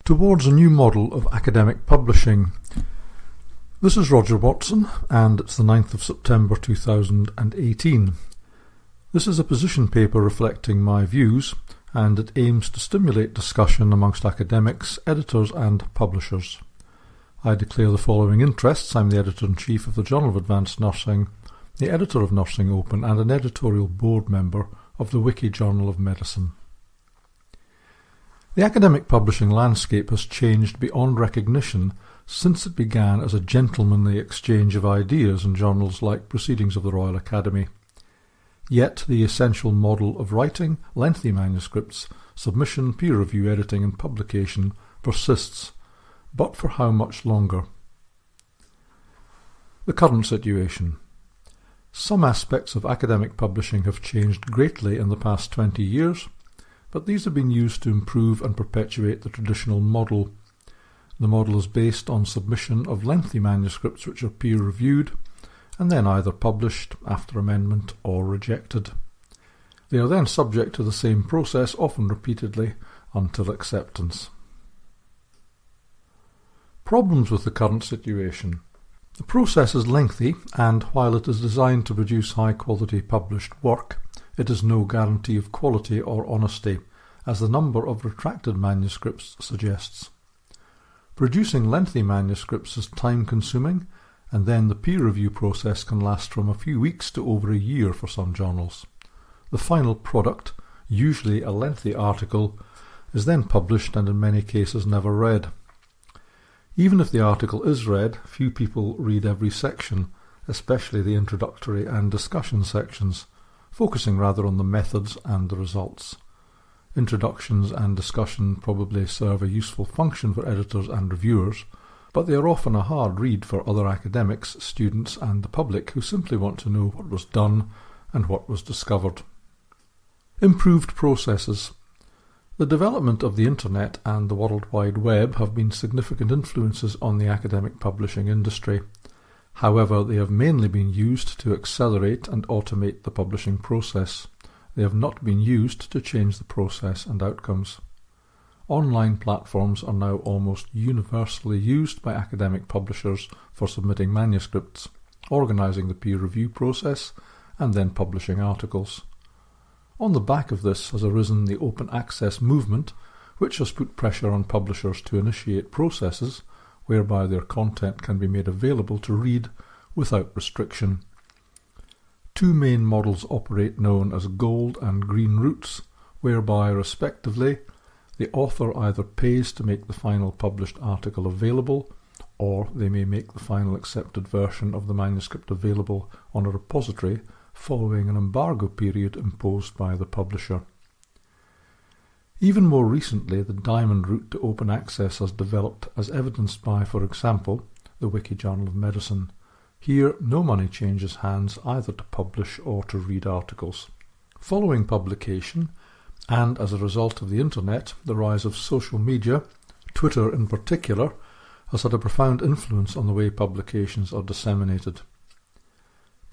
Towards a new model of academic publishing. This is Roger Watson, and it's the 9th of September 2018. This is a position paper reflecting my views, and it aims to stimulate discussion amongst academics, editors and publishers. I declare the following interests. I'm the Editor-in-Chief of the Journal of Advanced Nursing, the editor of Nursing Open, and an editorial board member of the Wiki Journal of Medicine. The academic publishing landscape has changed beyond recognition since it began as a gentlemanly exchange of ideas in journals like Proceedings of the Royal Academy. Yet the essential model of writing, lengthy manuscripts, submission, peer review, editing and publication persists, but for how much longer? The current situation. Some aspects of academic publishing have changed greatly in the past 20 years, but these have been used to improve and perpetuate the traditional model. The model is based on submission of lengthy manuscripts which are peer-reviewed and then either published after amendment or rejected. They are then subject to the same process, often repeatedly, until acceptance. Problems with the current situation. The process is lengthy, and while it is designed to produce high-quality published work, it is no guarantee of quality or honesty, as the number of retracted manuscripts suggests. Producing lengthy manuscripts is time-consuming, and then the peer review process can last from a few weeks to over a year for some journals. The final product, usually a lengthy article, is then published and in many cases never read. Even if the article is read, few people read every section, especially the introductory and discussion sections, focusing rather on the methods and the results. Introductions and discussion probably serve a useful function for editors and reviewers, but they are often a hard read for other academics, students and the public who simply want to know what was done and what was discovered. Improved processes. The development of the Internet and the World Wide Web have been significant influences on the academic publishing industry. However, they have mainly been used to accelerate and automate the publishing process. They have not been used to change the process and outcomes. Online platforms are now almost universally used by academic publishers for submitting manuscripts, organising the peer review process, and then publishing articles. On the back of this has arisen the open access movement, which has put pressure on publishers to initiate processes whereby their content can be made available to read without restriction. Two main models operate known as gold and green routes, whereby, respectively, the author either pays to make the final published article available, or they may make the final accepted version of the manuscript available on a repository following an embargo period imposed by the publisher. Even more recently, the diamond route to open access has developed, as evidenced by, for example, the Wiki Journal of Medicine. Here, no money changes hands either to publish or to read articles. Following publication, and as a result of the Internet, the rise of social media, Twitter in particular, has had a profound influence on the way publications are disseminated.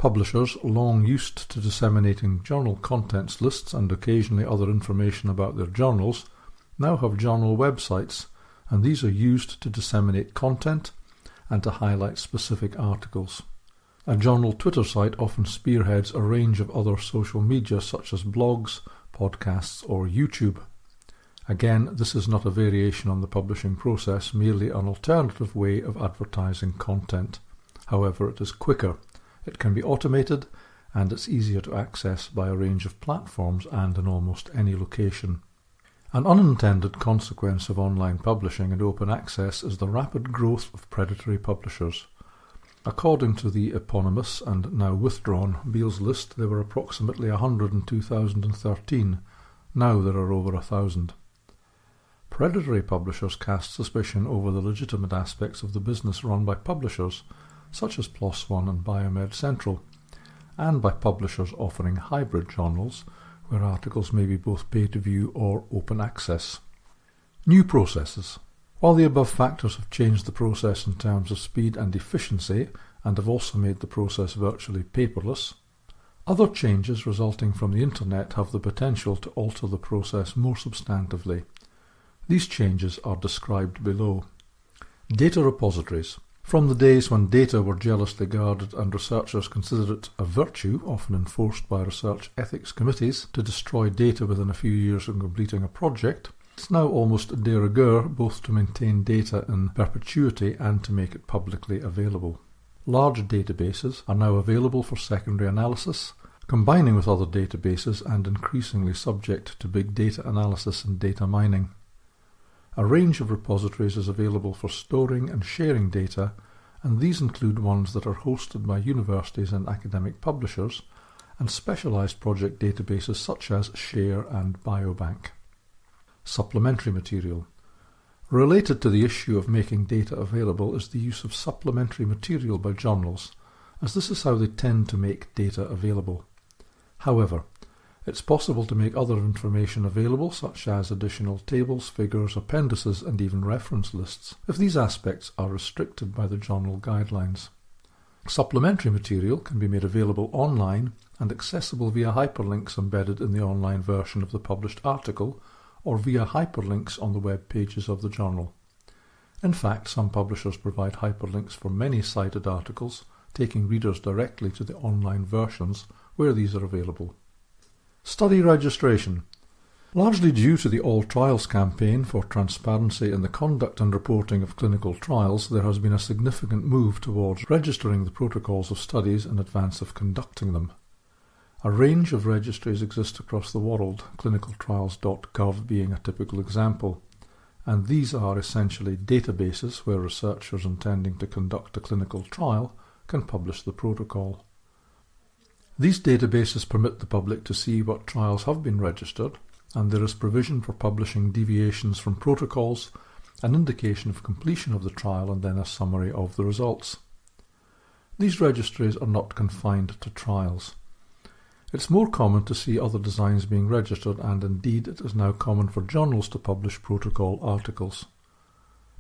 Publishers, long used to disseminating journal contents lists and occasionally other information about their journals, now have journal websites, and these are used to disseminate content and to highlight specific articles. A journal Twitter site often spearheads a range of other social media such as blogs, podcasts or YouTube. Again, this is not a variation on the publishing process, merely an alternative way of advertising content. However, it is quicker. It can be automated, and it's easier to access by a range of platforms and in almost any location. An unintended consequence of online publishing and open access is the rapid growth of predatory publishers. According to the eponymous and now withdrawn Beale's list, there were approximately 100 in 2013. Now there are over 1,000. Predatory publishers cast suspicion over the legitimate aspects of the business run by publishers, such as PLOS ONE and Biomed Central, and by publishers offering hybrid journals where articles may be both pay-to-view or open access. New processes. While the above factors have changed the process in terms of speed and efficiency and have also made the process virtually paperless, other changes resulting from the Internet have the potential to alter the process more substantively. These changes are described below. Data repositories. From the days when data were jealously guarded and researchers considered it a virtue, often enforced by research ethics committees, to destroy data within a few years of completing a project, it's now almost de rigueur both to maintain data in perpetuity and to make it publicly available. Large databases are now available for secondary analysis, combining with other databases and increasingly subject to big data analysis and data mining. A range of repositories is available for storing and sharing data, and these include ones that are hosted by universities and academic publishers, and specialized project databases such as Share and Biobank. Supplementary material. Related to the issue of making data available is the use of supplementary material by journals, as this is how they tend to make data available. However, it's possible to make other information available, such as additional tables, figures, appendices, and even reference lists, if these aspects are restricted by the journal guidelines. Supplementary material can be made available online and accessible via hyperlinks embedded in the online version of the published article, or via hyperlinks on the web pages of the journal. In fact, some publishers provide hyperlinks for many cited articles, taking readers directly to the online versions where these are available. Study registration. Largely due to the All Trials campaign for transparency in the conduct and reporting of clinical trials, there has been a significant move towards registering the protocols of studies in advance of conducting them. A range of registries exist across the world, clinicaltrials.gov being a typical example, and these are essentially databases where researchers intending to conduct a clinical trial can publish the protocol. These databases permit the public to see what trials have been registered, and there is provision for publishing deviations from protocols, an indication of completion of the trial, and then a summary of the results. These registries are not confined to trials. It's more common to see other designs being registered, and indeed it is now common for journals to publish protocol articles.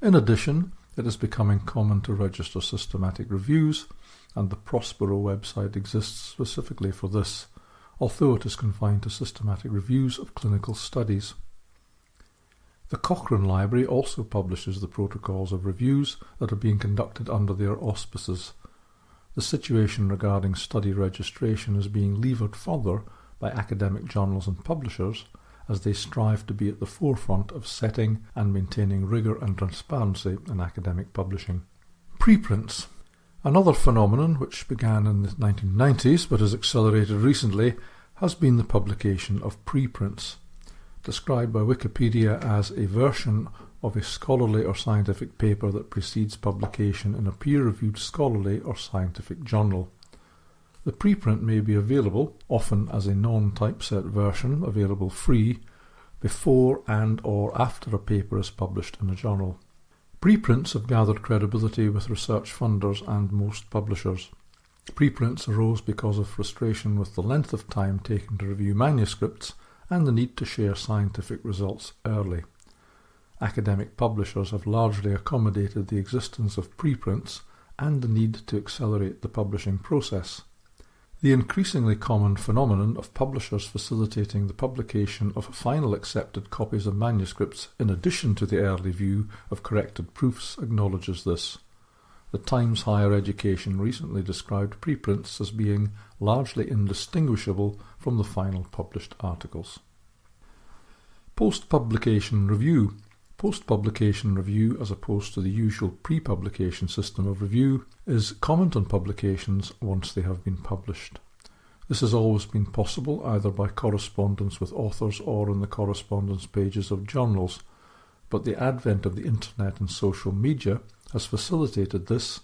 In addition, it is becoming common to register systematic reviews, and the Prospero website exists specifically for this, although it is confined to systematic reviews of clinical studies. The Cochrane Library also publishes the protocols of reviews that are being conducted under their auspices. The situation regarding study registration is being levered further by academic journals and publishers as they strive to be at the forefront of setting and maintaining rigour and transparency in academic publishing. Preprints. Another phenomenon which began in the 1990s but has accelerated recently has been the publication of preprints, described by Wikipedia as a version of a scholarly or scientific paper that precedes publication in a peer-reviewed scholarly or scientific journal. The preprint may be available, often as a non-typeset version available free, before and or after a paper is published in a journal. Preprints have gathered credibility with research funders and most publishers. Preprints arose because of frustration with the length of time taken to review manuscripts and the need to share scientific results early. Academic publishers have largely accommodated the existence of preprints and the need to accelerate the publishing process. The increasingly common phenomenon of publishers facilitating the publication of final accepted copies of manuscripts in addition to the early view of corrected proofs acknowledges this. The Times Higher Education recently described preprints as being largely indistinguishable from the final published articles. Post-publication review. Post-publication review, as opposed to the usual pre-publication system of review, is comment on publications once they have been published. This has always been possible either by correspondence with authors or in the correspondence pages of journals, but the advent of the internet and social media has facilitated this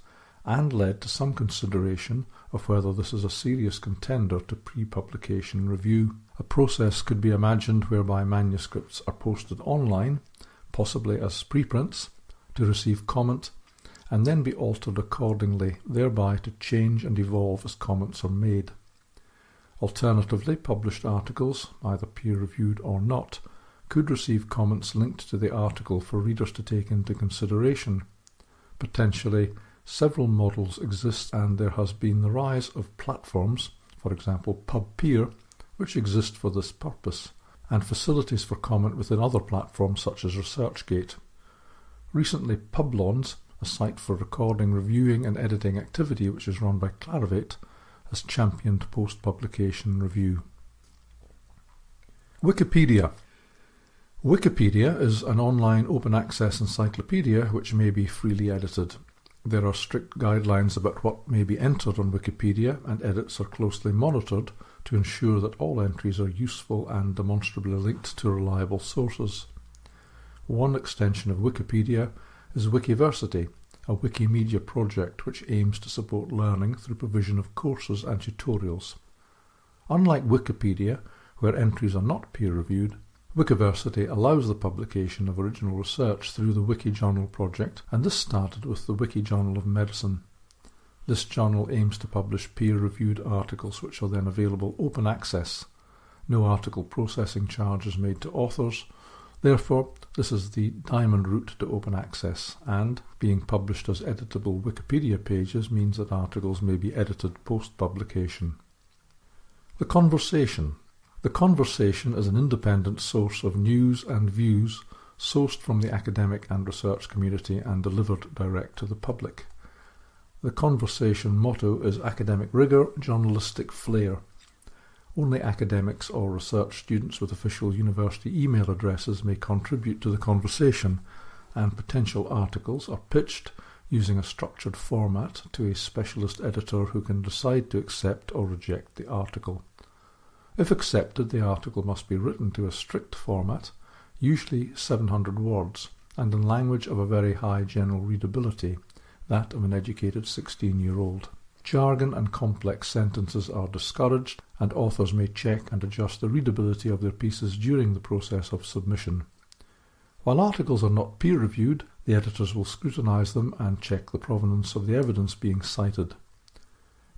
and led to some consideration of whether this is a serious contender to pre-publication review. A process could be imagined whereby manuscripts are posted online, possibly as preprints, to receive comment, and then be altered accordingly, thereby to change and evolve as comments are made. Alternatively, published articles, either peer-reviewed or not, could receive comments linked to the article for readers to take into consideration. Potentially, several models exist, and there has been the rise of platforms, for example PubPeer, which exist for this purpose, and facilities for comment within other platforms such as ResearchGate. Recently, Publons, a site for recording, reviewing and editing activity which is run by Clarivate, has championed post-publication review. Wikipedia. Wikipedia is an online open-access encyclopedia which may be freely edited. There are strict guidelines about what may be entered on Wikipedia, and edits are closely monitored to ensure that all entries are useful and demonstrably linked to reliable sources. One extension of Wikipedia is Wikiversity, a Wikimedia project which aims to support learning through provision of courses and tutorials. Unlike Wikipedia, where entries are not peer-reviewed, Wikiversity allows the publication of original research through the WikiJournal project, and this started with the WikiJournal of Medicine. This journal aims to publish peer-reviewed articles which are then available open access. No article processing charge is made to authors. Therefore, this is the diamond route to open access, and being published as editable Wikipedia pages means that articles may be edited post-publication. The Conversation. The Conversation is an independent source of news and views sourced from the academic and research community and delivered direct to the public. The Conversation motto is academic rigour, journalistic flair. Only academics or research students with official university email addresses may contribute to the conversation, and potential articles are pitched using a structured format to a specialist editor who can decide to accept or reject the article. If accepted, the article must be written to a strict format, usually 700 words, and in language of a very high general readability, that of an educated 16-year-old. Jargon and complex sentences are discouraged, and authors may check and adjust the readability of their pieces during the process of submission. While articles are not peer-reviewed, the editors will scrutinise them and check the provenance of the evidence being cited.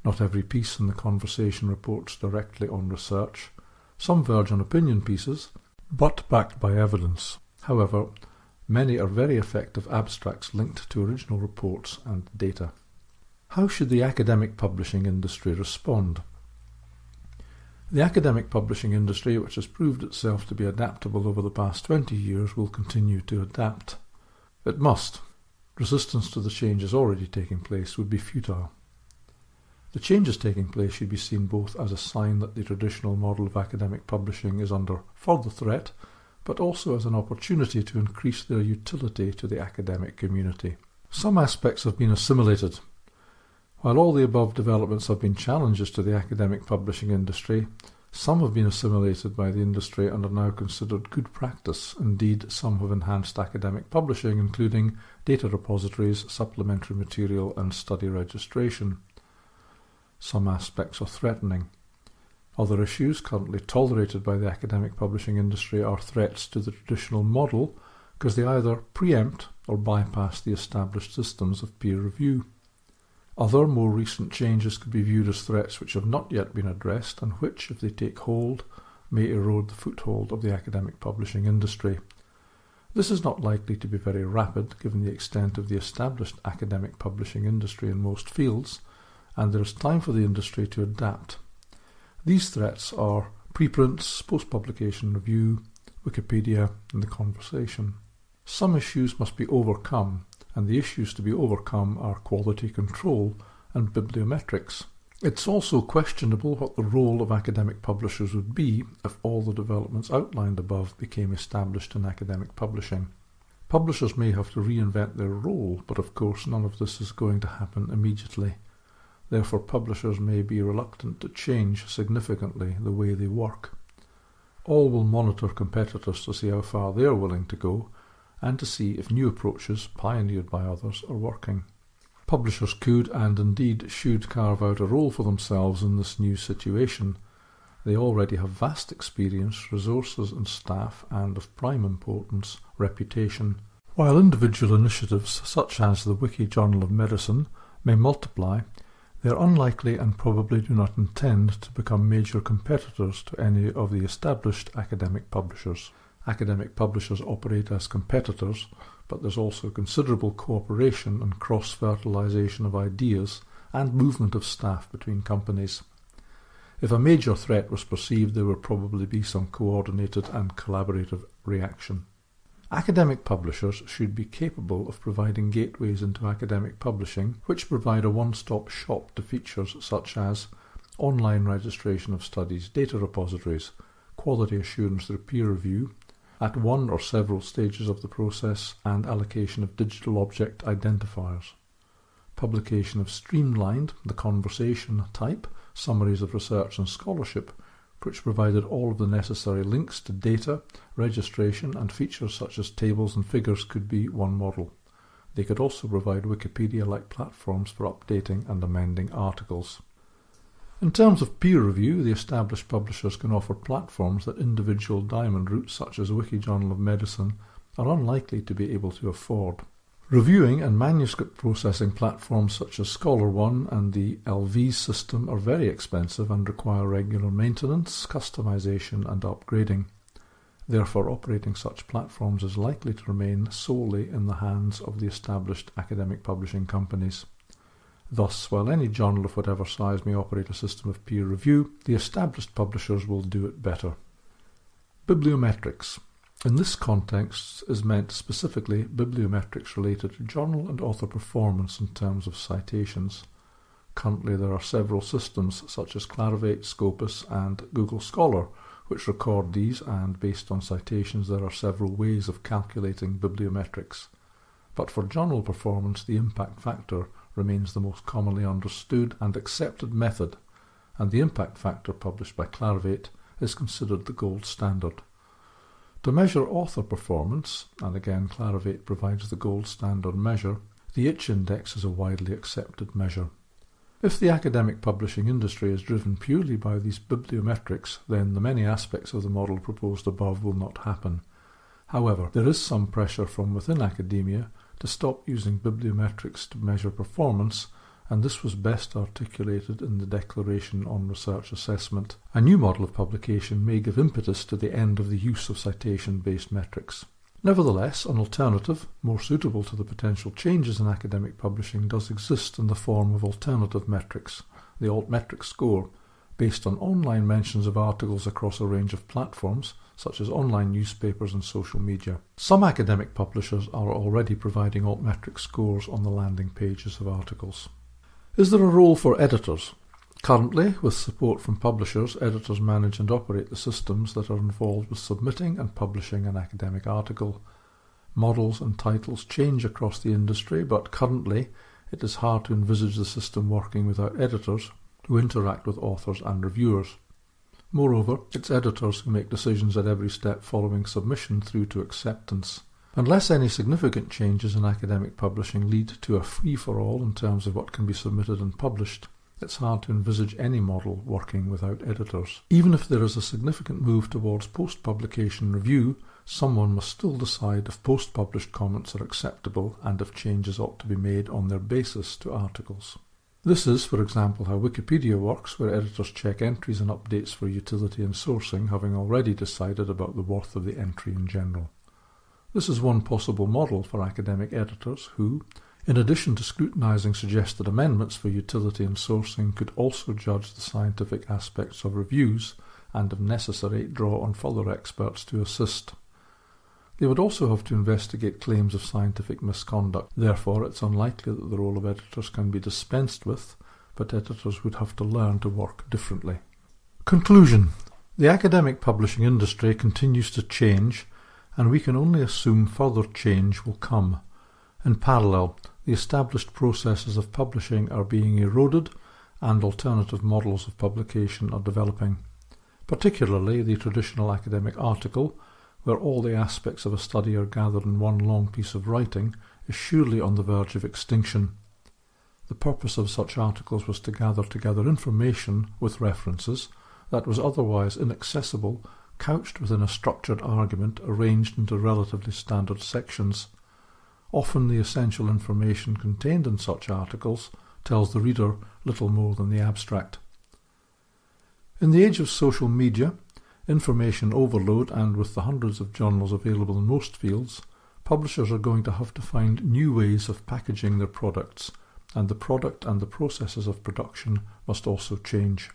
Not every piece in the Conversation reports directly on research. Some verge on opinion pieces, but backed by evidence. However, many are very effective abstracts linked to original reports and data. How should the academic publishing industry respond? The academic publishing industry, which has proved itself to be adaptable over the past 20 years, will continue to adapt. It must. Resistance to the changes already taking place would be futile. The changes taking place should be seen both as a sign that the traditional model of academic publishing is under further threat, but also as an opportunity to increase their utility to the academic community. Some aspects have been assimilated. While all the above developments have been challenges to the academic publishing industry, some have been assimilated by the industry and are now considered good practice. Indeed, some have enhanced academic publishing, including data repositories, supplementary material, and study registration. Some aspects are threatening. Other issues currently tolerated by the academic publishing industry are threats to the traditional model because they either preempt or bypass the established systems of peer review. Other, more recent changes could be viewed as threats which have not yet been addressed and which, if they take hold, may erode the foothold of the academic publishing industry. This is not likely to be very rapid given the extent of the established academic publishing industry in most fields, and there is time for the industry to adapt. These threats are preprints, post-publication review, Wikipedia, and the Conversation. Some issues must be overcome, and the issues to be overcome are quality control and bibliometrics. It's also questionable what the role of academic publishers would be if all the developments outlined above became established in academic publishing. Publishers may have to reinvent their role, but of course none of this is going to happen immediately. Therefore, publishers may be reluctant to change significantly the way they work. All will monitor competitors to see how far they are willing to go, and to see if new approaches, pioneered by others, are working. Publishers could and indeed should carve out a role for themselves in this new situation. They already have vast experience, resources and staff, and, of prime importance, reputation. While individual initiatives such as the WikiJournal of Medicine may multiply, they are unlikely and probably do not intend to become major competitors to any of the established academic publishers. Academic publishers operate as competitors, but there's also considerable cooperation and cross-fertilization of ideas and movement of staff between companies. If a major threat was perceived, there would probably be some coordinated and collaborative reaction. Academic publishers should be capable of providing gateways into academic publishing, which provide a one-stop shop to features such as online registration of studies, data repositories, quality assurance through peer review, at one or several stages of the process, and allocation of digital object identifiers. Publication of streamlined, the conversation type, summaries of research and scholarship, which provided all of the necessary links to data, registration, and features such as tables and figures could be one model. They could also provide Wikipedia-like platforms for updating and amending articles. In terms of peer review, the established publishers can offer platforms that individual diamond routes such as Wiki Journal of Medicine are unlikely to be able to afford. Reviewing and manuscript processing platforms such as ScholarOne and the LV system are very expensive and require regular maintenance, customization and upgrading. Therefore, operating such platforms is likely to remain solely in the hands of the established academic publishing companies. Thus, while any journal of whatever size may operate a system of peer review, the established publishers will do it better. Bibliometrics. In this context is meant specifically bibliometrics related to journal and author performance in terms of citations. Currently there are several systems such as Clarivate, Scopus and Google Scholar which record these, and based on citations there are several ways of calculating bibliometrics. But for journal performance, the impact factor remains the most commonly understood and accepted method, and the impact factor published by Clarivate is considered the gold standard. To measure author performance, and again Clarivate provides the gold standard measure, the itch index is a widely accepted measure. If the academic publishing industry is driven purely by these bibliometrics, then the many aspects of the model proposed above will not happen. However, there is some pressure from within academia to stop using bibliometrics to measure performance, and this was best articulated in the Declaration on Research Assessment. A new model of publication may give impetus to the end of the use of citation-based metrics. Nevertheless, an alternative, more suitable to the potential changes in academic publishing, does exist in the form of alternative metrics, the altmetric score, based on online mentions of articles across a range of platforms, such as online newspapers and social media. Some academic publishers are already providing altmetric scores on the landing pages of articles. Is there a role for editors? Currently, with support from publishers, editors manage and operate the systems that are involved with submitting and publishing an academic article. Models and titles change across the industry, but currently it is hard to envisage the system working without editors who interact with authors and reviewers. Moreover, it's editors who make decisions at every step following submission through to acceptance. Unless any significant changes in academic publishing lead to a free-for-all in terms of what can be submitted and published, it's hard to envisage any model working without editors. Even if there is a significant move towards post-publication review, someone must still decide if post-published comments are acceptable and if changes ought to be made on their basis to articles. This is, for example, how Wikipedia works, where editors check entries and updates for utility and sourcing, having already decided about the worth of the entry in general. This is one possible model for academic editors who, in addition to scrutinizing suggested amendments for utility and sourcing, could also judge the scientific aspects of reviews and, if necessary, draw on further experts to assist. They would also have to investigate claims of scientific misconduct. Therefore, it's unlikely that the role of editors can be dispensed with, but editors would have to learn to work differently. Conclusion. The academic publishing industry continues to change, and we can only assume further change will come. In parallel, the established processes of publishing are being eroded, and alternative models of publication are developing. Particularly the traditional academic article, where all the aspects of a study are gathered in one long piece of writing, is surely on the verge of extinction. The purpose of such articles was to gather together information with references that was otherwise inaccessible, couched within a structured argument arranged into relatively standard sections. Often the essential information contained in such articles tells the reader little more than the abstract. In the age of social media, information overload, and with the hundreds of journals available in most fields, publishers are going to have to find new ways of packaging their products, and the product and the processes of production must also change.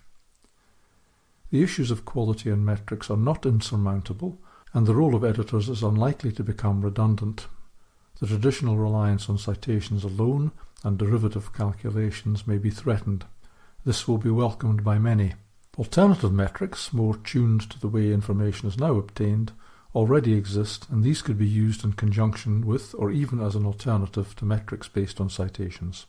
The issues of quality and metrics are not insurmountable, and the role of editors is unlikely to become redundant. The traditional reliance on citations alone and derivative calculations may be threatened. This will be welcomed by many. Alternative metrics, more tuned to the way information is now obtained, already exist, and these could be used in conjunction with or even as an alternative to metrics based on citations.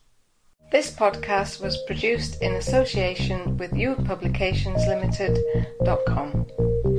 This podcast was produced in association with youpublicationslimited.com.